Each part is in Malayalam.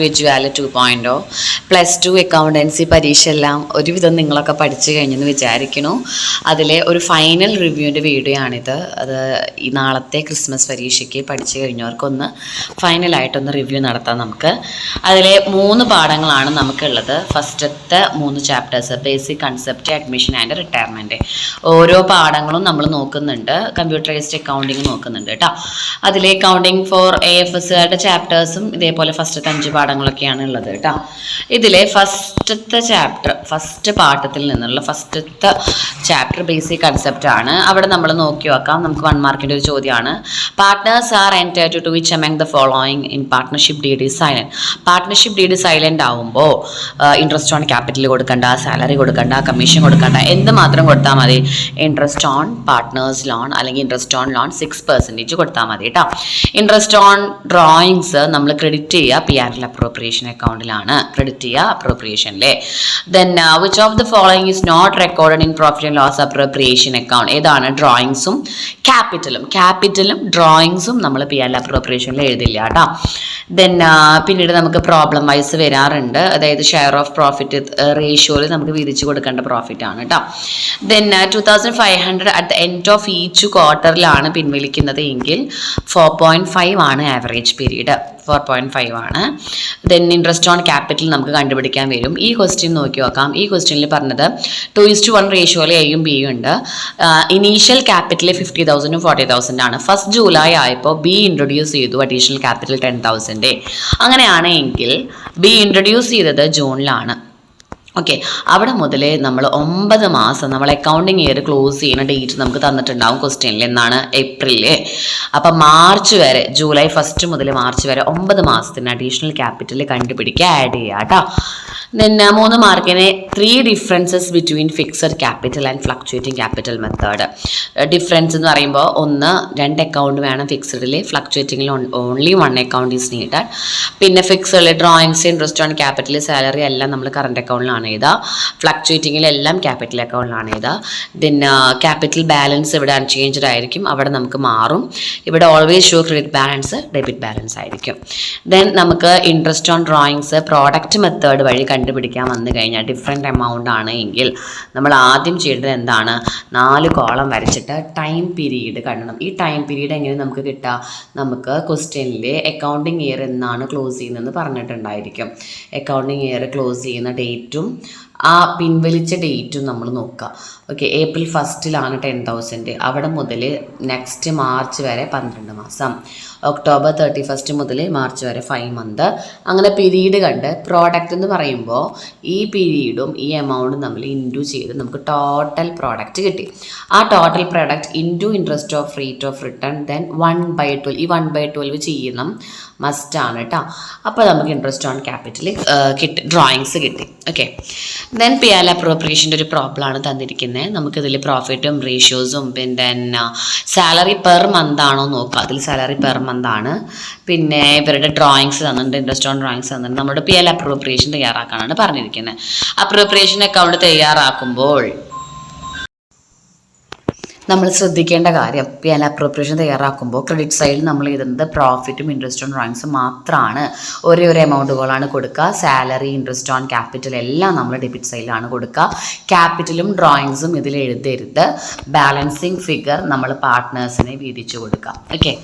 വിജ്വാല 2.0 +2 അക്കൗണ്ടൻസി പരീക്ഷ എല്ലാം ഒരുവിധം നിങ്ങളൊക്കെ പഠിച്ചു കഴിഞ്ഞെന്ന് വിചാരിക്കുന്നു. അതിലെ ഒരു ഫൈനൽ റിവ്യൂവിൻ്റെ വീഡിയോ ആണിത്. അത് ഈ നാളത്തെ ക്രിസ്മസ് പരീക്ഷയ്ക്ക് പഠിച്ചു കഴിഞ്ഞവർക്കൊന്ന് ഫൈനലായിട്ടൊന്ന് റിവ്യൂ നടത്താം നമുക്ക്. അതിലെ 3 പാഠങ്ങളാണ് നമുക്കുള്ളത്. ഫസ്റ്റത്തെ 3 chapters basic concept, admission and retirement. ഓരോ പാഠങ്ങളും നമ്മൾ നോക്കുന്നുണ്ട്. കമ്പ്യൂട്ടറൈസ്ഡ് അക്കൗണ്ടിങ് നോക്കുന്നുണ്ട് കേട്ടോ. അതിലെ അക്കൗണ്ടിങ് ഫോർ AFSകാരുടെ ചാപ്റ്റേഴ്സും ഇതേപോലെ ഫസ്റ്റത്തെ 5 പാഠങ്ങളൊക്കെയാണ് ഉള്ളത് കേട്ടോ. ഇതിലെ ഫസ്റ്റ് പാഠത്തിൽ നിന്നുള്ള ഫസ്റ്റത്തെ ചാപ്റ്റർ ബേസിക് കൺസെപ്റ്റ് ആണ്. അവിടെ നമ്മൾ നോക്കി വെക്കാം. നമുക്ക് 1 മാർക്കിൻ്റെ ഒരു ചോദ്യമാണ്. Partners are entitled to which among the following in partnership deed is silent. Partnership deed silent ആവുമ്പോൾ ഇൻട്രസ്റ്റ് ഓൺ ക്യാപിറ്റൽ കൊടുക്കണ്ട, സാലറി കൊടുക്കണ്ട, കമ്മീഷൻ കൊടുക്കണ്ട, എന്ത് മാത്രം കൊടുത്താൽ മതി? ഇൻട്രസ്റ്റ് ഓൺ പാർട്ട്നേഴ്സ് ലോൺ അല്ലെങ്കിൽ ഇൻട്രസ്റ്റ് ഓൺ ലോൺ 6% കൊടുത്താൽ മതി കേട്ടോ. ഇൻട്രസ്റ്റ് ഓൺ ഡ്രോയിങ്സ് നമ്മൾ ക്രെഡിറ്റ് ചെയ്യുക PRL അപ്രോപ്രിയേഷൻ അക്കൗണ്ടിലാണ് ക്രെഡിറ്റ് ചെയ്യുക അപ്രോപ്രിയേഷനിലെ. Then which of the following is not recorded in profit and loss appropriation account. ഏതാണ്? ഡ്രോയിങ്സും ക്യാപിറ്റലും ഡ്രോയിങ്സും നമ്മൾ PRL അപ്രോപ്രിയേഷനിൽ എഴുതില്ല കേട്ടോ. ദെൻ പിന്നീട് നമുക്ക് പ്രോബ്ലം വൈസ് വരാറുണ്ട്. അതായത് ഷെയർ ഓഫ് പ്രോഫിറ്റ് റേഷ്യോയിൽ നമുക്ക് വീതിച്ചു കൊടുക്കേണ്ട പ്രോഫിറ്റ് ആണ് കേട്ടോ. Then 2500 at the end of each ക്വാർട്ടറിലാണ് പിൻവലിക്കുന്നത് എങ്കിൽ 4.5 ആണ് ആവറേജ് പീരീഡ്. 4.5 ആണ്. ദെൻ ഇൻട്രസ്റ്റ് ഓൺ ക്യാപിറ്റൽ നമുക്ക് കണ്ടുപിടിക്കാൻ വരും. ഈ ക്വസ്റ്റ്യൻ നോക്കി നോക്കാം. ഈ ക്വസ്റ്റ്യനിൽ പറഞ്ഞത് 2:1 റേഷ്യോയിൽ എയും ബിയും ഉണ്ട്. ഇനീഷ്യൽ ക്യാപിറ്റൽ 50,000 40,000 ആണ്. ഫസ്റ്റ് ജൂലൈ ആയപ്പോൾ ബി ഇൻട്രൊഡ്യൂസ് ചെയ്തു അഡീഷണൽ ക്യാപിറ്റൽ 10,000. അങ്ങനെയാണ് എങ്കിൽ ബി ഇൻട്രൊഡ്യൂസ് ചെയ്തത് ജൂണിലാണ്. ഓക്കെ, അവിടെ മുതൽ നമ്മൾ 9 മാസം നമ്മൾ അക്കൗണ്ടിങ് ഇയർ ക്ലോസ് ചെയ്യുന്ന ഡേറ്റ് നമുക്ക് തന്നിട്ടുണ്ടാവും ക്വസ്റ്റ്യനിൽ. എന്നാണ്? ഏപ്രില്. അപ്പം മാർച്ച് വരെ, ജൂലൈ 1 മുതൽ മാർച്ച് വരെ 9 മാസത്തിന് അഡീഷണൽ ക്യാപിറ്റൽ കണ്ടുപിടിക്കുക, ആഡ് ചെയ്യുക കേട്ടോ. ദെൻ 3 മാർക്കിന് 3 differences between fixed capital and fluctuating capital method. Difference എന്ന് പറയുമ്പോൾ 2 അക്കൗണ്ട് വേണം ഫിക്സഡിൽ, ഫ്ലക്ച്വേറ്റിംഗിൽ ഓൺലി 1 അക്കൗണ്ട് ഈസ് നീഡഡ്. പിന്നെ ഫിക്സഡിൽ drawings, interest on capital, salary എല്ലാം നമ്മൾ കറണ്ട് അക്കൗണ്ടിലാണ് എഴുതുക. ഫ്ലക്ച്വേറ്റിംഗിലെല്ലാം ക്യാപിറ്റൽ അക്കൗണ്ടിലാണ് എഴുതുക. ദെൻ ക്യാപിറ്റൽ ബാലൻസ് ഇവിടെ അൺചേഞ്ച്ഡ് ആയിരിക്കും, അവിടെ നമുക്ക് മാറും. ഇവിടെ always show credit balance debit balance ആയിരിക്കും. ദെൻ നമുക്ക് interest on drawings product method വഴി കണ്ടുപിടിക്കാൻ വന്നു കഴിഞ്ഞാൽ ഡിഫറെൻറ്റ് എമൗണ്ട് ആണ് എങ്കിൽ നമ്മൾ ആദ്യം ചെയ്യേണ്ടത് എന്താണ്? 4 കോളം വരച്ചിട്ട് ടൈം പീരീഡ് കാണണം. ഈ ടൈം പീരീഡ് എങ്ങനെ നമുക്ക് കിട്ടുക? നമുക്ക് ക്വസ്റ്റ്യനിൽ അക്കൗണ്ടിങ് ഇയർ എന്നാണ് ക്ലോസ് ചെയ്യുന്നതെന്ന് പറഞ്ഞിട്ടുണ്ടായിരിക്കും. അക്കൗണ്ടിങ് ഇയർ ക്ലോസ് ചെയ്യുന്ന ഡേറ്റും ആ പിൻവലിച്ച ഡേറ്റും നമ്മൾ നോക്കുക. Okay, April 1 10,000. അവിടെ മുതൽ നെക്സ്റ്റ് മാർച്ച് വരെ 12 മാസം. ഒക്ടോബർ 31 മുതൽ മാർച്ച് വരെ 5 മന്ത്. അങ്ങനെ പീരീഡ് കണ്ട് പ്രോഡക്റ്റ് എന്ന് പറയുമ്പോൾ ഈ പീരീഡും ഈ എമൗണ്ടും നമ്മൾ ഇൻറ്റു ചെയ്ത് നമുക്ക് ടോട്ടൽ പ്രോഡക്റ്റ് കിട്ടി. ആ total product into interest of rate of return, then 1/12. ഈ 1/12 ചെയ്യണം, മസ്റ്റാണ് കേട്ടോ. അപ്പോൾ നമുക്ക് ഇൻട്രസ്റ്റ് ഓൺ ക്യാപിറ്റൽ കിട്ടി, ഡ്രോയിങ്സ് കിട്ടി. ഓക്കെ, ദെൻ PRL അപ്രോപ്രിയേഷൻ്റെ ഒരു പ്രോബ്ലമാണ് തന്നിരിക്കുന്നത്. നമുക്കിതിൽ പ്രോഫിറ്റും റേഷ്യോസും പിന്നെ സാലറി പെർ മന്ത് ആണോ നോക്കുക. അതിൽ സാലറി പെർ മന്ത് ആണ്. പിന്നെ ഇവരുടെ ഡ്രോയിങ്സ് തന്നിട്ടുണ്ട്, ഇൻട്രസ്റ്റ് ഓൺ ഡ്രോയിങ്സ് തന്നിട്ടുണ്ട്. നമ്മുടെ PRL അപ്രോപ്രിയേഷൻ തയ്യാറാക്കാനാണ് പറഞ്ഞിരിക്കുന്നത്. അപ്രോപ്രിയേഷൻ അക്കൗണ്ട് തയ്യാറാക്കുമ്പോൾ നമ്മൾ ശ്രദ്ധിക്കേണ്ട കാര്യം, PRL അപ്രോപ്രിയേഷൻ തയ്യാറാക്കുമ്പോൾ ക്രെഡിറ്റ് സൈഡിൽ നമ്മൾ എഴുതുന്നത് പ്രോഫിറ്റും ഇൻട്രസ്റ്റ് ഓൺ ഡ്രോയിങ്സും മാത്രമാണ്. ഒരേ എമൗണ്ടുകളാണ് കൊടുക്കുക. സാലറി, ഇൻട്രസ്റ്റ് ഓൺ ക്യാപിറ്റൽ എല്ലാം നമ്മൾ ഡെബിറ്റ് സൈഡിലാണ് കൊടുക്കുക. ക്യാപിറ്റലും ഡ്രോയിങ്സും ഇതിൽ എഴുതരുത്. ബാലൻസിങ് ഫിഗർ നമ്മൾ പാർട്ട്നേഴ്സിനെ വീതിച്ചു കൊടുക്കാം. ഓക്കെ,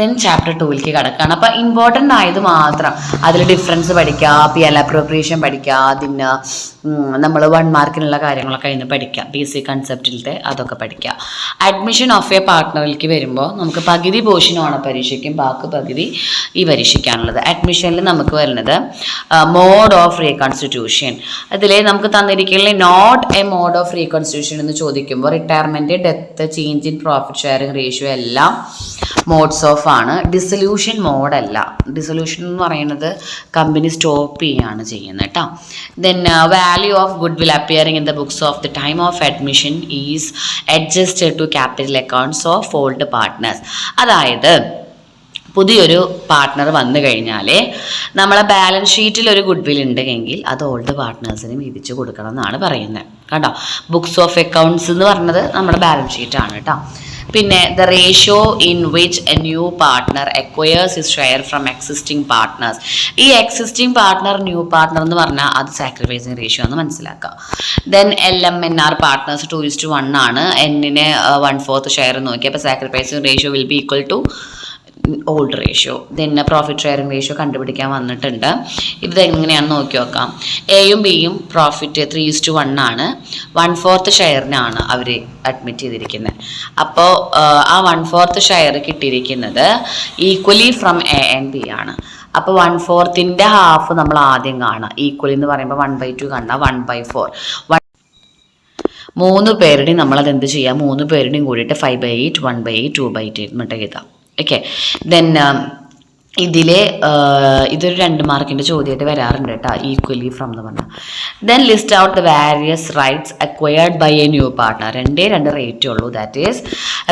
ദെൻ ചാപ്റ്റർ 2ലേക്ക് കിടക്കുകയാണ്. അപ്പോൾ ഇമ്പോർട്ടൻ്റ് ആയത് മാത്രം അതിൽ ഡിഫറൻസ് പഠിക്കുക, PRL അപ്രോപ്രിയേഷൻ പഠിക്കുക, അതിന് നമ്മൾ 1 മാർക്കിനുള്ള കാര്യങ്ങളൊക്കെ അതിന് പഠിക്കുക. ബേസിക് കൺസെപ്റ്റിലത്തെ അതൊക്കെ പഠിക്കുക. അഡ്മിഷൻ ഓഫ് എ പാർട്ട്ണറിലേക്ക് വരുമ്പോൾ നമുക്ക് പകുതി പോർഷൻ ഓണപരീക്ഷയ്ക്കും ബാക്കി പകുതി ഈ പരീക്ഷയ്ക്കാണുള്ളത്. അഡ്മിഷനിൽ നമുക്ക് വരുന്നത് മോഡ് ഓഫ് റീകൺസ്റ്റിറ്റ്യൂഷൻ. അതിൽ നമുക്ക് തന്നിരിക്കുന്ന not a mode of reconstitution എന്ന് ചോദിക്കുമ്പോൾ retirement, death, change in profit sharing ratio എല്ലാം മോഡ്സ് ഓഫ് ആണ്. ഡിസൊല്യൂഷൻ മോഡല്ല. ഡിസൊല്യൂഷൻ എന്ന് പറയുന്നത് കമ്പനി സ്റ്റോപ്പ് ചെയ്യുകയാണ് ചെയ്യുന്നത് കേട്ടോ. Then value of goodwill appearing in the books of the time of admission is adjusted to capital accounts of old partners. അതായത് പുതിയൊരു പാർട്ട്ണർ വന്നു കഴിഞ്ഞാൽ നമ്മളെ ബാലൻസ് ഷീറ്റിൽ ഒരു ഗുഡ് വിൽ ഉണ്ടെങ്കിൽ അത് ഓൾഡ് പാർട്ട്നേഴ്സിന് വീതിച്ച് കൊടുക്കണം എന്നാണ് പറയുന്നത് കേട്ടോ. ബുക്സ് ഓഫ് അക്കൗണ്ട്സ് എന്ന് പറഞ്ഞത് നമ്മുടെ ബാലൻസ് ഷീറ്റാണ് കേട്ടോ. പിന്നെ the ratio in which a new partner acquires his share from existing partners. ഈ എക്സിസ്റ്റിംഗ് പാർട്ട്ണർ ന്യൂ പാർട്ട്ണർ എന്ന് പറഞ്ഞാൽ അത് സാക്രിഫൈസിങ് റേഷ്യോ എന്ന് മനസ്സിലാക്കുക. ദെൻ LMNR പാർട്ട്നേഴ്സ് 2:1 ആണ്. എന്നിന് 1/4 ഷെയർ നോക്കി. അപ്പോൾ sacrificing ratio will be equal to old ratio. Then profit sharing ratio കണ്ടുപിടിക്കാൻ വന്നിട്ടുണ്ട്. ഇത് എങ്ങനെയാണെന്ന് നോക്കി നോക്കാം. എയും ബിയും പ്രോഫിറ്റ് 3:1 ആണ്. 1/4 ഷെയറിനാണ് അവർ അഡ്മിറ്റ് ചെയ്തിരിക്കുന്നത്. അപ്പോൾ ആ 1/4 ഷെയർ കിട്ടിയിരിക്കുന്നത് equally from A and B ആണ്. അപ്പോൾ 1/4 ഹാഫ് നമ്മൾ ആദ്യം കാണാം. ഈക്വലി എന്ന് പറയുമ്പോൾ 1/2 കാണാം. 1/4 3 പേരുടെയും നമ്മളത് എന്ത് ചെയ്യാം, 3 പേരുടെയും കൂടിയിട്ട് 5/8, 1/8, 2/8 എന്നിട്ട് എഴുതാം. ഓക്കെ. ദെൻ ഇതൊരു 2 മാർക്കിൻ്റെ ചോദ്യമായിട്ട് വരാറുണ്ട് കേട്ടോ, ഈക്വലി ഫ്രം എന്ന് പറഞ്ഞാൽ. Then list out the various rights acquired by a new partner. 2 റേറ്റേ ഉള്ളൂ. That is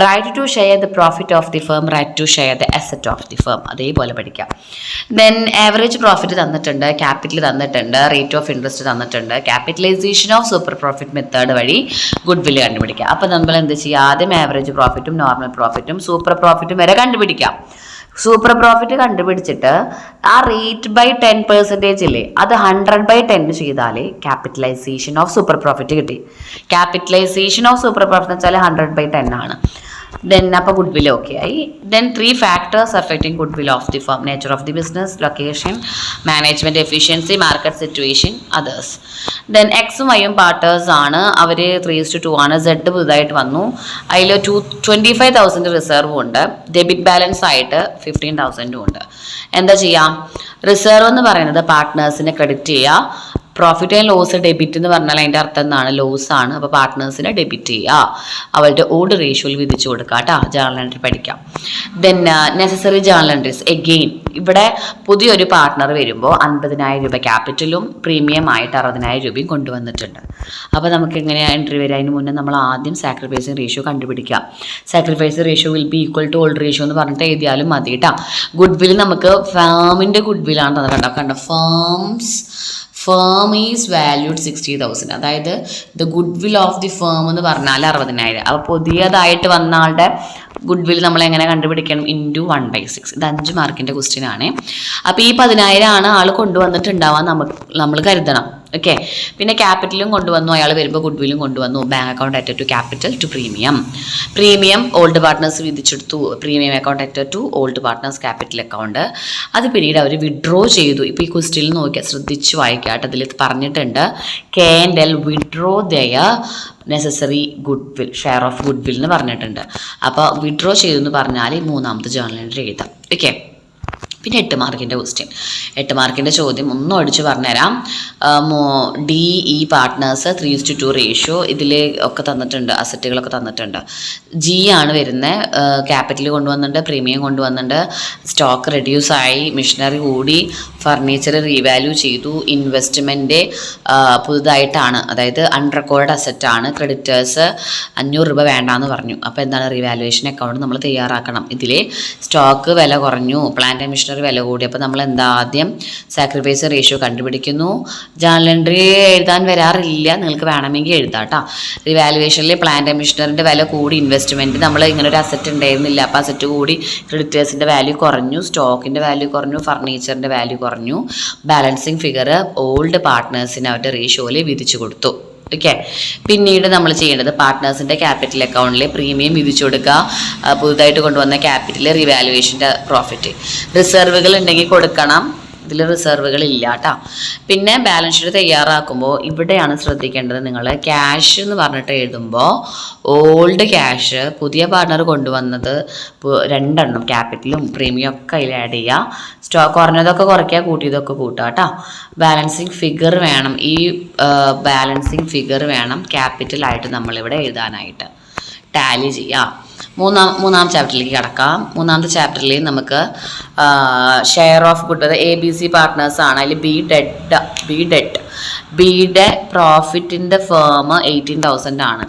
right to share the profit of the firm, right to share the asset of the firm. അതേപോലെ പഠിക്കാം. ദെൻ ആവറേജ് പ്രോഫിറ്റ് തന്നിട്ടുണ്ട്, ക്യാപിറ്റൽ തന്നിട്ടുണ്ട്, റേറ്റ് ഓഫ് ഇൻട്രസ്റ്റ് തന്നിട്ടുണ്ട്. Capitalisation of super profit method വഴി ഗുഡ് വില്ല് കണ്ടുപിടിക്കാം. അപ്പോൾ നമ്മൾ എന്ത് ചെയ്യുക, ആദ്യം ആവറേജ് പ്രോഫിറ്റും നോർമൽ പ്രോഫിറ്റും സൂപ്പർ പ്രോഫിറ്റും വരെ കണ്ടുപിടിക്കാം. സൂപ്പർ പ്രോഫിറ്റ് കണ്ടുപിടിച്ചിട്ട് ആ റേറ്റ് ബൈ 10% ഇല്ലേ, അത് 100/10 ചെയ്താൽ ക്യാപിറ്റലൈസേഷൻ ഓഫ് സൂപ്പർ പ്രോഫിറ്റ് കിട്ടി. ക്യാപിറ്റലൈസേഷൻ ഓഫ് സൂപ്പർ പ്രോഫിറ്റ് എന്ന് വെച്ചാൽ 100/10 ആണ്. ദെൻ അപ്പോൾ ഗുഡ് വിൽ ഓക്കെ ആയി. Then 3 factors affecting good will of the firm: nature of the business, location, management efficiency, market situation, others. Then എക്സും വൈയും പാർട്ട്നേഴ്സ് ആണ്. അവർ 3:2 ആണ്. സെഡ് പുതുതായിട്ട് വന്നു. അതിൽ 25,000 റിസർവും ഉണ്ട്. ഡെബിറ്റ് ബാലൻസ് ആയിട്ട് 15,000 ഉണ്ട്. എന്താ ചെയ്യാം, റിസർവ് എന്ന് പറയുന്നത് പാർട്ട്നേഴ്സിനെ ക്രെഡിറ്റ് ചെയ്യുക. പ്രോഫിറ്റ് ആൻഡ് ലോസ് ഡെബിറ്റ് എന്ന് പറഞ്ഞാൽ അതിൻ്റെ അർത്ഥം എന്താണ്, ലോസ് ആണ്. അപ്പോൾ പാർട്ട്നേഴ്സിനെ ഡെബിറ്റ് ചെയ്യുക, അവരുടെ ഓൾഡ് റേഷ്യോയിൽ വിധിച്ചു കൊടുക്കുക കേട്ടോ. ജേർണൽ എൻട്രി പഠിക്കാം. Then necessary journal entries again. ഇവിടെ പുതിയൊരു പാർട്ട്ണർ വരുമ്പോൾ 50,000 രൂപ ക്യാപിറ്റലും പ്രീമിയം ആയിട്ട് 60,000 രൂപയും കൊണ്ടുവന്നിട്ടുണ്ട്. അപ്പോൾ നമുക്ക് എങ്ങനെയാണ് എൻട്രി വരിക, അതിന് മുന്നേ നമ്മൾ ആദ്യം സാക്രിഫൈസിങ് റേഷ്യോ കണ്ടുപിടിക്കാം. Sacrificing ratio will be equal to old ratio എന്ന് പറഞ്ഞിട്ട് എഴുതിയാലും മതി കേട്ടോ. ഗുഡ് വിൽ നമുക്ക് ഫേമിൻ്റെ ഗുഡ് വില്ലാണ് തന്നത്. കണ്ടോ, ഫേം ഈസ് വാല്യൂഡ് 60,000. അതായത് the good will of the firm എന്ന് പറഞ്ഞാൽ 60,000. അപ്പോൾ പുതിയതായിട്ട് വന്ന ആളുടെ ഗുഡ് വിൽ നമ്മൾ എങ്ങനെ കണ്ടുപിടിക്കണം, ഇൻറ്റു 1/6. ഇത് 5 മാർക്കിൻ്റെ ക്വസ്റ്റ്യൻ ആണ്. അപ്പോൾ ഈ 10,000 ആണ് ആൾ കൊണ്ടുവന്നിട്ടുണ്ടാവാൻ നമ്മൾ കരുതണം. ഓക്കെ. പിന്നെ ക്യാപിറ്റലും കൊണ്ടുവന്നു, അയാൾ വരുമ്പോൾ ഗുഡ് വില്ലും കൊണ്ടുവന്നു. Bank account at to capital to premium old partners വിധിച്ചെടുത്തു. Premium account at to old partners capital account. അത് പിന്നീട് അവർ വിഡ്രോ ചെയ്തു. ഇപ്പോൾ ഈ ക്വസ്റ്റ്യനിൽ നോക്കിയാൽ ശ്രദ്ധിച്ച് വായിക്കാട്ട്, അതിൽ പറഞ്ഞിട്ടുണ്ട് K&L withdraw their necessary goodwill, share of goodwill എന്ന് പറഞ്ഞിട്ടുണ്ട്. അപ്പോൾ വിഡ്രോ ചെയ്തു എന്ന് പറഞ്ഞാൽ 3ാമത്തെ ജേർണൽ എൻട്രി എഴുതാം. ഓക്കെ. പിന്നെ 8 മാർക്കിൻ്റെ ക്വസ്റ്റ്യൻ. 8 മാർക്കിൻ്റെ ചോദ്യം ഒന്നും അടിച്ച് പറഞ്ഞുതരാം. DE partners 3:2 ratio. ഇതിൽ ഒക്കെ തന്നിട്ടുണ്ട്, അസറ്റുകളൊക്കെ തന്നിട്ടുണ്ട്. G ആണ് വരുന്നത്. ക്യാപിറ്റൽ കൊണ്ടുവന്നിട്ടുണ്ട്, പ്രീമിയം കൊണ്ടുവന്നിട്ടുണ്ട്, സ്റ്റോക്ക് റെഡ്യൂസ് ആയി, മിഷനറി കൂടി, ഫർണിച്ചർ റീവാല്യൂ ചെയ്തു, ഇൻവെസ്റ്റ്മെൻറ്റ് പുതുതായിട്ടാണ്, അതായത് അൺറെക്കോർഡ് അസറ്റാണ്. ക്രെഡിറ്റേഴ്സ് 500 രൂപ വേണ്ടാന്ന് പറഞ്ഞു. അപ്പോൾ എന്താണ്, റീവാലുവേഷൻ അക്കൗണ്ട് നമ്മൾ തയ്യാറാക്കണം. ഇതിൽ സ്റ്റോക്ക് വില കുറഞ്ഞു, പ്ലാന്റ് ആൻഡ് മിഷനറി വില കൂടി. അപ്പോൾ നമ്മൾ ആദ്യം സാക്രിഫൈസ് റേഷ്യോ കണ്ടുപിടിക്കുന്നു. ജേർണൽ എൻട്രി എഴുതാൻ വരാറില്ല, നിങ്ങൾക്ക് വേണമെങ്കിൽ എഴുതാം കേട്ടോ. റിവാലുവേഷനിൽ പ്ലാന്റ് ആൻഡ് മിഷനറിൻ്റെ വില കൂടി, ഇൻവെസ്റ്റ്മെൻറ്റ് നമ്മൾ ഇങ്ങനെ ഒരു അസറ്റ് ഉണ്ടായിരുന്നില്ല, അപ്പോൾ അസറ്റ് കൂടി, ക്രെഡിറ്റേഴ്സിൻ്റെ വാല്യൂ കുറഞ്ഞു, സ്റ്റോക്കിൻ്റെ വാല്യൂ കുറഞ്ഞു, ഫർണിച്ചറിൻ്റെ വാല്യൂ കുറഞ്ഞു. ബാലൻസിങ് ഫിഗർ ഓൾഡ് പാർട്ട്നേഴ്സിന് അവരുടെ റേഷ്യോയിൽ വിധിച്ചു കൊടുത്തു. ഓക്കെ. പിന്നീട് നമ്മൾ ചെയ്യേണ്ടത് പാർട്ട്നേഴ്സിൻ്റെ ക്യാപിറ്റൽ അക്കൗണ്ടിൽ പ്രീമിയം വിധിച്ചു കൊടുക്കുക, പുതുതായിട്ട് കൊണ്ടുവന്ന ക്യാപിറ്റൽ, റിവാലുവേഷൻ്റെ പ്രോഫിറ്റ്. റിസർവുകൾ ഉണ്ടെങ്കിൽ കൊടുക്കണം, ഇതിൽ റിസർവുകൾ ഇല്ല കേട്ടോ. പിന്നെ ബാലൻസ് ഷീറ്റ് തയ്യാറാക്കുമ്പോൾ ഇവിടെയാണ് ശ്രദ്ധിക്കേണ്ടത്, നിങ്ങൾ ക്യാഷ് എന്ന് പറഞ്ഞിട്ട് എഴുതുമ്പോൾ ഓൾഡ് ക്യാഷ് പുതിയ പാർട്ട്ണർ കൊണ്ടുവന്നത് 2 ക്യാപിറ്റലും പ്രീമിയം ഒക്കെ അതിൽ ആഡ് ചെയ്യുക. സ്റ്റോക്ക് കുറഞ്ഞതൊക്കെ കുറയ്ക്കുക, കൂട്ടിയതൊക്കെ കൂട്ടുക കേട്ടോ. ബാലൻസിങ് ഫിഗർ വേണം, ഈ ബാലൻസിങ് ഫിഗർ വേണം ക്യാപിറ്റലായിട്ട് നമ്മളിവിടെ എഴുതാനായിട്ട്. ടാലി ചെയ്യുക. മൂന്നാം ചാപ്റ്ററിലേക്ക് കിടക്കാം. 3ാമത്തെ ചാപ്റ്ററിൽ നമുക്ക് share of good, ABC partners ആണ്. അതിൽ ബിയുടെ പ്രോഫിറ്റിൻ്റെ ഫേം 18,000 ആണ്.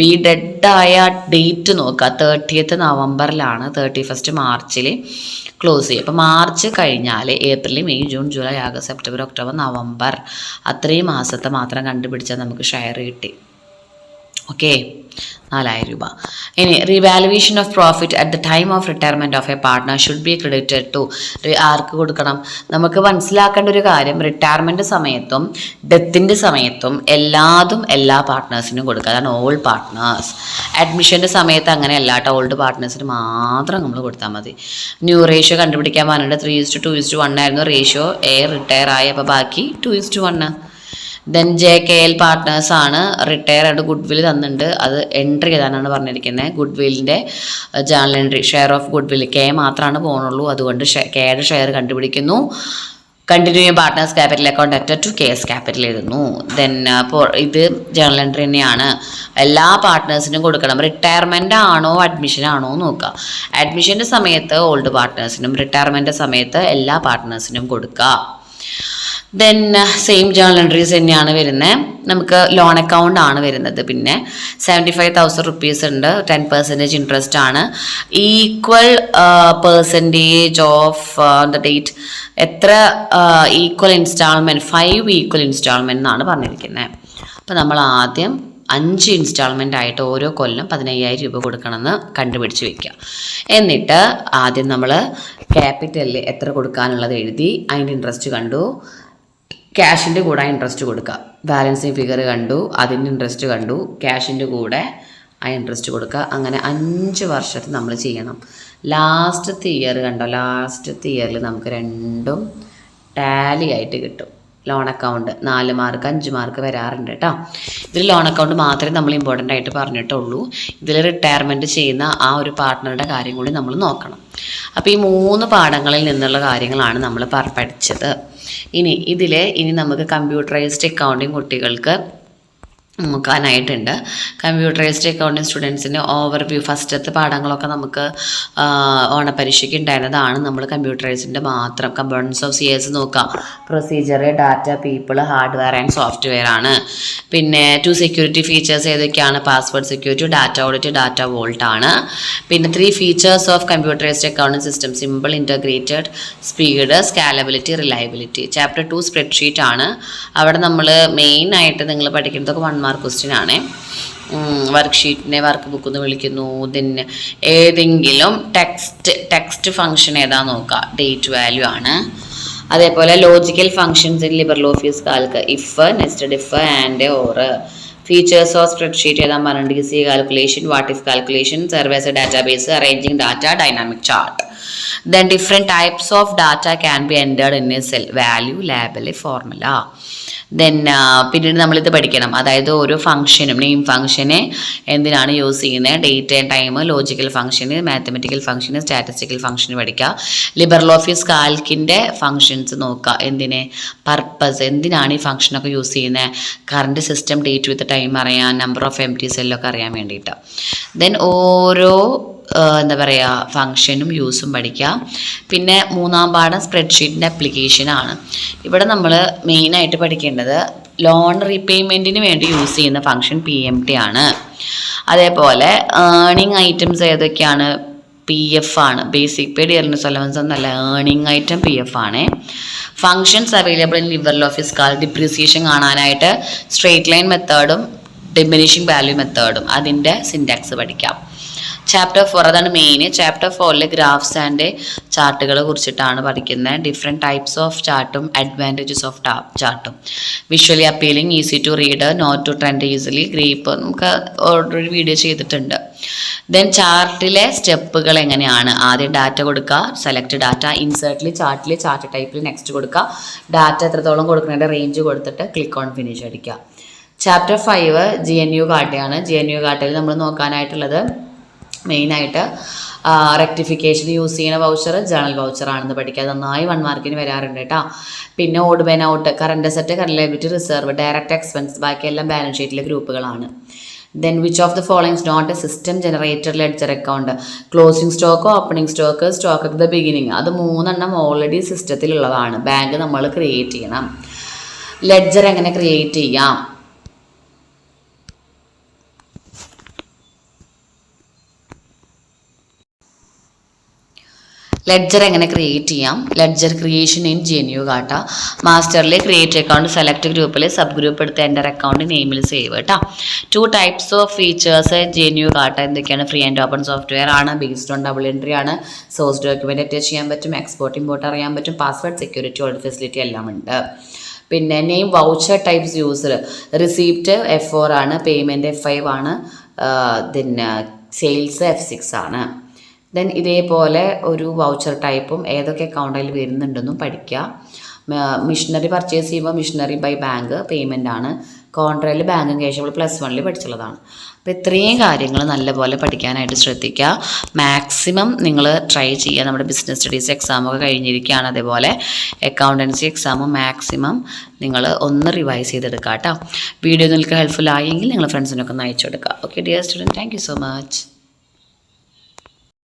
ബി ഡെഡായ ഡേറ്റ് നോക്കുക, 30th നവംബറിലാണ്, 31st മാർച്ചിൽ ക്ലോസ് ചെയ്യും. അപ്പോൾ മാർച്ച് കഴിഞ്ഞാൽ April, May, June, July, August, September, October, November, അത്രയും മാസത്തെ മാത്രം കണ്ടുപിടിച്ചാൽ നമുക്ക് ഷെയർ കിട്ടി. ഓക്കെ, 4000 രൂപ. ഇനി revaluation of profit at the time of retirement of a partner should be credited to. ആർക്ക് കൊടുക്കണം? നമുക്ക് മനസ്സിലാക്കേണ്ട ഒരു കാര്യം, റിട്ടയർമെൻറ്റ് സമയത്തും ഡെത്തിൻ്റെ സമയത്തും എല്ലാ പാർട്ട്നേഴ്സിനും കൊടുക്കുക. അതാണ് ഓൾ പാർട്ട്നേഴ്സ്. അഡ്മിഷൻ്റെ സമയത്ത് അങ്ങനെയല്ല കേട്ടോ, ഓൾഡ് പാർട്ട്നേഴ്സിന് മാത്രം നമ്മൾ കൊടുത്താൽ മതി. ന്യൂ റേഷ്യോ കണ്ടുപിടിക്കാൻ പറഞ്ഞിട്ട് 3:2:1 ആയിരുന്നു റേഷ്യോ. റിട്ടയർ ആയി, അപ്പോൾ ബാക്കി 2:1. ദെൻ JKL പാർട്ട്നേഴ്സ് ആണ്. റിട്ടയർ ആയിട്ട് ഗുഡ് വിൽ തന്നിട്ടുണ്ട്, അത് എൻട്രി ചെയ്താനാണ് പറഞ്ഞിരിക്കുന്നത്. ഗുഡ് വില്ലിൻ്റെ journal entry, share of goodwill K മാത്രമാണ് പോകുന്നുള്ളൂ, അതുകൊണ്ട് Kയുടെ ഷെയർ കണ്ടുപിടിക്കുന്നു. Continuing partners capital account at to KS capital എഴുതുന്നു. ദെൻ അപ്പോൾ ഇത് ജേണൽ എൻട്രി തന്നെയാണ്, എല്ലാ പാർട്ട്നേഴ്സിനും കൊടുക്കണം. റിട്ടയർമെൻ്റ് ആണോ അഡ്മിഷൻ ആണോ നോക്കുക. അഡ്മിഷൻ്റെ സമയത്ത് ഓൾഡ് പാർട്ട്നേഴ്സിനും, റിട്ടയർമെൻറ്റ് സമയത്ത് എല്ലാ പാർട്ട്നേഴ്സിനും കൊടുക്കുക. ദെൻ സെയിം ജേണൽ എൻട്രീസ് തന്നെയാണ് വരുന്നത്. നമുക്ക് ലോൺ അക്കൗണ്ട് ആണ് വരുന്നത്. പിന്നെ 75,000 റുപ്പീസ് ഉണ്ട്, 10% ഇൻട്രസ്റ്റ് ആണ്. Equal percentage of the date, എത്ര ഈക്വൽ ഇൻസ്റ്റാൾമെൻറ്റ്, 5 ഈക്വൽ ഇൻസ്റ്റാൾമെൻറ്റ് എന്നാണ് പറഞ്ഞിരിക്കുന്നത്. അപ്പോൾ നമ്മൾ ആദ്യം 5 ഇൻസ്റ്റാൾമെൻ്റ് ആയിട്ട് ഓരോ കൊല്ലം 15,000 രൂപ കൊടുക്കണമെന്ന് കണ്ടുപിടിച്ച് വയ്ക്കുക. എന്നിട്ട് ആദ്യം നമ്മൾ ക്യാപിറ്റലിൽ എത്ര കൊടുക്കാനുള്ളത് എഴുതി, അതിൻ്റെ ഇൻട്രസ്റ്റ് കണ്ടു, ക്യാഷിൻ്റെ കൂടെ ഇൻട്രസ്റ്റ് കൊടുക്കുക. ബാലൻസിങ് ഫിഗർ കണ്ടു, അതിൻ്റെ ഇൻട്രസ്റ്റ് കണ്ടു, ക്യാഷിൻ്റെ കൂടെ ആ ഇൻട്രസ്റ്റ് കൊടുക്കുക. അങ്ങനെ 5 വർഷത്തിൽ നമ്മൾ ചെയ്യണം. ലാസ്റ്റത്തെ ഇയർ കണ്ടോ, ലാസ്റ്റത്തെ ഇയറിൽ നമുക്ക് രണ്ടും ടാലി ആയിട്ട് കിട്ടും. ലോൺ അക്കൗണ്ട് 4 മാർക്ക് 5 മാർക്ക് വരാറുണ്ട് കേട്ടോ. ഇതിൽ ലോൺ അക്കൗണ്ട് മാത്രമേ നമ്മൾ ഇമ്പോർട്ടൻ്റ് ആയിട്ട് പറഞ്ഞിട്ടുള്ളൂ. ഇതിൽ റിട്ടയർമെൻറ്റ് ചെയ്യുന്ന ആ ഒരു പാർട്ട്ണറുടെ കാര്യം കൂടി നമ്മൾ നോക്കണം. അപ്പോൾ ഈ 3 പാഠങ്ങളിൽ നിന്നുള്ള കാര്യങ്ങളാണ് നമ്മൾ പഠിച്ചത്. ഇനി നമുക്ക് കമ്പ്യൂട്ടറൈസ്ഡ് അക്കൗണ്ടിങ് കുട്ടികൾക്ക് നോക്കാനായിട്ടുണ്ട്. കമ്പ്യൂട്ടറൈസ്ഡ് അക്കൗണ്ടിങ് സ്റ്റുഡൻസിന് ഓവർവ്യൂ ഫസ്റ്റത്തെ പാഠങ്ങളൊക്കെ നമുക്ക് ഓണപരീക്ഷയ്ക്ക് ഉണ്ടായിരുന്നതാണ്. നമ്മൾ കമ്പ്യൂട്ടറൈസ്ഡിൻ്റെ മാത്രം കമ്പോണൻസ് ഓഫ് CS നോക്കാം. Procedure, data, people, hardware and software ആണ്. പിന്നെ 2 സെക്യൂരിറ്റി ഫീച്ചേഴ്സ് ഏതൊക്കെയാണ്? Password security, data audit, data volt ആണ്. പിന്നെ 3 features of computerised accounting system: simple, integrated, speed, സ്കാലബിലിറ്റി, reliability. Chapter 2 spreadsheet ആണ്. അവിടെ നമ്മൾ മെയിനായിട്ട് നിങ്ങൾ പഠിക്കുന്നതൊക്കെ 1 മാർക്ക് ക്വസ്റ്റ്യൻ ആണ്. വർക്ക്ഷീറ്റിനെ വർക്ക് ബുക്ക് എന്ന് വിളിക്കുന്നു. പിന്നെ ഏതെങ്കിലും ടെക്സ്റ്റ് ഫംഗ്ഷൻ ഏതാ നോക്കുക, ഡേറ്റ് വാല്യൂ ആണ്. അതേപോലെ logical functions in LibreOffice Calc, if, nested if, and, or. Features of spreadsheet ഏതാ പറഞ്ഞിട്ട്, DC calculation, what if calculation, surveys database, arranging data, dynamic chart. Then different types of data can be entered in a cell: value, label, formula. Then പിന്നീട് നമ്മളിത് പഠിക്കണം. അതായത് ഓരോ ഫംഗ്ഷനും, നെയിം ഫംഗ്ഷനെ എന്തിനാണ് യൂസ് ചെയ്യുന്നത്, ഡേറ്റ് ആൻഡ് ടൈം, ലോജിക്കൽ ഫംഗ്ഷന്, മാത്തമെറ്റിക്കൽ ഫംഗ്ഷന്, സ്റ്റാറ്റിസ്റ്റിക്കൽ ഫംഗ്ഷന് പഠിക്കുക. ലിബ്രിയോഫീസ് കാൽക്കിൻ്റെ ഫംഗ്ഷൻസ് നോക്കുക. എന്തിനെ? പർപ്പസ്, എന്തിനാണ് ഈ ഫംഗ്ഷനൊക്കെ യൂസ് ചെയ്യുന്നത്? Current system, date with time അറിയാൻ, നമ്പർ ഓഫ് എംപ്റ്റി സെല്ലൊക്കെ അറിയാൻ വേണ്ടിയിട്ട്. ദെൻ ഓരോ ഫംഗ്ഷനും യൂസും പഠിക്കാം. പിന്നെ 3-ാം പാഠം സ്പ്രെഡ്ഷീറ്റിൻ്റെ അപ്ലിക്കേഷനാണ്. ഇവിടെ നമ്മൾ മെയിനായിട്ട് പഠിക്കേണ്ടത് ലോൺ റീപേയ്മെൻറ്റിന് വേണ്ടി യൂസ് ചെയ്യുന്ന ഫംഗ്ഷൻ PMT ആണ്. അതേപോലെ ഏർണിംഗ് ഐറ്റംസ് ഏതൊക്കെയാണ്? PF ആണ്. ബേസിക് പേ, ഡിയർനെസ് അലവൻസ് എന്നല്ല, ഏർണിംഗ് ഐറ്റം PF ആണ്. Functions available in LibreOffice Calc, depreciation കാണാനായിട്ട് സ്ട്രെയിറ്റ് ലൈൻ മെത്തേഡും ഡിമിനിഷിംഗ് വാല്യൂ മെത്തേഡും, അതിൻ്റെ സിൻടാക്സ് പഠിക്കാം. ചാപ്റ്റർ 4 അതാണ് മെയിൻ. ചാപ്റ്റർ 4 ഗ്രാഫ്സ് ആൻഡ് ചാർട്ടുകളെ കുറിച്ചിട്ടാണ് പഠിക്കുന്നത്. ഡിഫറെൻറ്റ് ടൈപ്സ് ഓഫ് ചാർട്ടും അഡ്വാൻറ്റേജസ് ഓഫ് ചാർട്ടും. Visually appealing, easy to read, note to trend easily, ഗ്രീപ്പ് നമുക്ക് ഓൾറെഡി വീഡിയോ ചെയ്തിട്ടുണ്ട്. ദെൻ ചാർട്ടിലെ സ്റ്റെപ്പുകൾ എങ്ങനെയാണ്? ആദ്യം ഡാറ്റ കൊടുക്കുക, സെലക്ട് ഡാറ്റ, ഇൻസേർട്ടിൽ ചാർട്ട് ടൈപ്പിൽ നെക്സ്റ്റ് കൊടുക്കുക, ഡാറ്റ എത്രത്തോളം കൊടുക്കുന്നതിൻ്റെ റേഞ്ച് കൊടുത്തിട്ട് ക്ലിക്ക് ഓൺ ഫിനിഷ് അടിക്കുക. ചാപ്റ്റർ 5 GNU കാർട്ടയാണ്. GNU കാർട്ടയിൽ നമ്മൾ നോക്കാനായിട്ടുള്ളത് മെയിനായിട്ട് റെക്ടിഫിക്കേഷൻ യൂസ് ചെയ്യുന്ന വൗച്ചർ, ജേണൽ വൗച്ചറാണെന്ന് പഠിക്കുക. നന്നായി 1 മാർക്കിന് വരാറുണ്ട് കേട്ടോ. പിന്നെ ഓഡ് ബൈൻ ഔട്ട്, current asset, current liability, reserve, direct expense, ബാക്കിയെല്ലാം ബാലൻസ് ഷീറ്റിലെ ഗ്രൂപ്പുകളാണ്. Then which of the following is not a system generated ledger account? Closing stock, opening stock, stock at the beginning. അത് 3 ഓൾറെഡി സിസ്റ്റത്തിലുള്ളതാണ്. ബാങ്ക് നമ്മൾ ക്രിയേറ്റ് ചെയ്യണം. ലെഡ്ജർ എങ്ങനെ ക്രിയേറ്റ് ചെയ്യാം? ലെഡ്ജർ എങ്ങനെ ക്രിയേറ്റ് ചെയ്യാം, ledger creation in GNU Khata, മാസ്റ്ററിൽ ക്രിയേറ്റ് അക്കൗണ്ട് സെലക്ട് ഗ്രൂപ്പിൽ സബ് ഗ്രൂപ്പ് എടുത്ത് എൻ്റർ അക്കൗണ്ട് നെയിമിൽ സേവ് കേട്ടോ. 2 types of features GNU Khata എന്തൊക്കെയാണ്? ഫ്രീ ആൻഡ് ഓപ്പൺ സോഫ്റ്റ്വെയർ ആണ്, ബേസ്ഡ് ഓൺ ഡബിൾ എൻട്രി ആണ്, സോഴ്സ് ഡോക്യുമെൻ്റ് അറ്റാച്ച് ചെയ്യാൻ പറ്റും, എക്സ്പോർട്ട് ഇമ്പോർട്ട് അറിയാൻ പറ്റും, പാസ്വേഡ് സെക്യൂരിറ്റി ഓൾഡ് ഫെസിലിറ്റി എല്ലാം ഉണ്ട്. പിന്നെ name voucher types user, receipt F4 ആണ്, പേയ്മെൻറ്റ് F5 ആണ്, പിന്നെ സെയിൽസ് F6 ആണ്. ദെൻ ഇതേപോലെ ഒരു വൗച്ചർ ടൈപ്പും ഏതൊക്കെ അക്കൗണ്ടിൽ വരുന്നുണ്ടെന്നും പഠിക്കുക. മിഷനറി പർച്ചേസ് ചെയ്യുമ്പോൾ മിഷനറി ബൈ ബാങ്ക് പേയ്മെൻ്റ് ആണ്, കോൺട്രയിൽ ബാങ്കും ക്യാഷ് നമ്മൾ +1 പഠിച്ചുള്ളതാണ്. അപ്പോൾ ഇത്രയും കാര്യങ്ങൾ നല്ലപോലെ പഠിക്കാനായിട്ട് ശ്രദ്ധിക്കുക. മാക്സിമം നിങ്ങൾ ട്രൈ ചെയ്യുക. നമ്മുടെ ബിസിനസ് സ്റ്റഡീസ് എക്സാമൊക്കെ കഴിഞ്ഞിരിക്കുകയാണ്, അതേപോലെ അക്കൗണ്ടൻസി എക്സാമും മാക്സിമം നിങ്ങൾ ഒന്ന് റിവൈസ് ചെയ്തെടുക്കുക കേട്ടോ. വീഡിയോ നിങ്ങൾക്ക് ഹെൽപ്ഫുൾ ആയെങ്കിൽ നിങ്ങൾ ഫ്രണ്ട്സിനൊക്കെ ഒന്ന് അയച്ചു കൊടുക്കുക. Okay dear student, thank you so much.